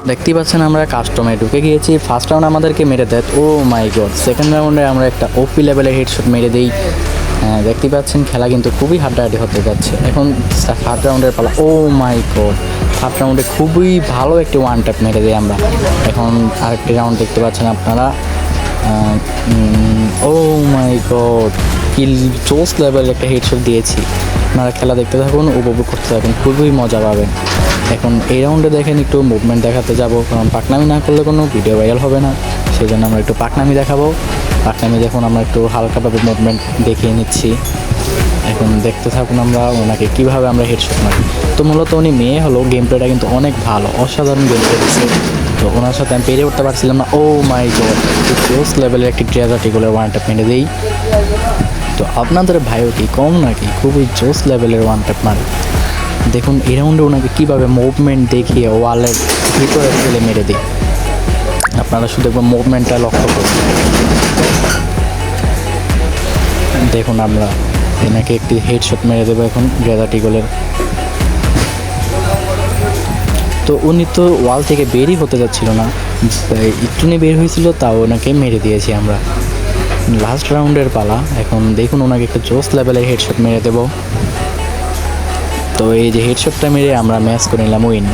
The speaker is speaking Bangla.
দেখতেই পাচ্ছেন আমরা কাস্টমে ঢুকে গিয়েছি। ফার্স্ট রাউন্ড আমাদেরকে মেরে দেয়, ও মাই গড। সেকেন্ড রাউন্ডে আমরা একটা ওপি লেভেলের হেডশট মেরে দিই। হ্যাঁ, দেখতেই পাচ্ছেন খেলা কিন্তু খুবই হাড্ডাহাড্ডি হতে যাচ্ছে। এখন থার্ড রাউন্ডের পালা, ও মাই গড। থার্ড রাউন্ডে খুবই ভালো একটি ওয়ান ট্যাপ মেরে দিই আমরা। এখন আরেকটি রাউন্ড দেখতে পাচ্ছেন আপনারা। ও মাই গড, কিল জোস লেভেলের একটা হেডশট দিয়েছি। আপনারা খেলা দেখতে থাকুন, উপভোগ করতে থাকুন, খুবই মজা পাবেন। এখন এই রাউন্ডে দেখেন একটু মুভমেন্ট দেখাতে যাব, কারণ পাকনামি না করলে কোনো ভিডিও ভাইরাল হবে না। সেই জন্য আমরা একটু পাকনামি দেখাবো। পাকনামি দেখুন, আমরা একটু হালকাভাবে মুভমেন্ট দেখিয়ে নিচ্ছি। এখন দেখতে থাকুন আমরা ওনাকে কীভাবে আমরা হেডশট মারি। তো মূলত উনি মেয়ে হলো, গেম প্লেটা কিন্তু অনেক ভালো, অসাধারণ গেম প্লে দিচ্ছে। তো ওনার সাথে আমি পেরে উঠতে পারছিলাম না। ও মাই গড, জোস লেভেলের একটি ট্রেজারটিগুলোর ওয়ান ট্যাপ মেরে দিই। তো আপনাদের ভাইও কি কম নাকি, খুবই জোস লেভেলের ওয়ান ট্যাপ মারে। দেখুন এই রাউন্ডে ওনাকে কীভাবে মুভমেন্ট দেখিয়ে ওয়ালের ভিতরে ফেলে মেরে দিই। আপনারা শুধু একবার মুভমেন্টটা লক্ষ্য করুন। দেখুন আমরা এনাকে একটি হেডশট মেরে দেবো এখন গ্রেজাটিগোলের। তো উনি তো ওয়াল থেকে বেরই হতে যাচ্ছিল না, একটুনি বের হয়েছিল, তাও ওনাকে মেরে দিয়েছি আমরা। লাস্ট রাউন্ডের পালা। এখন দেখুন ওনাকে একটা জোস লেভেলের হেডশট মেরে দেবো। তো এই যে হেডশটটা মেরে আমরা ম্যাচ করে নিলাম উইন।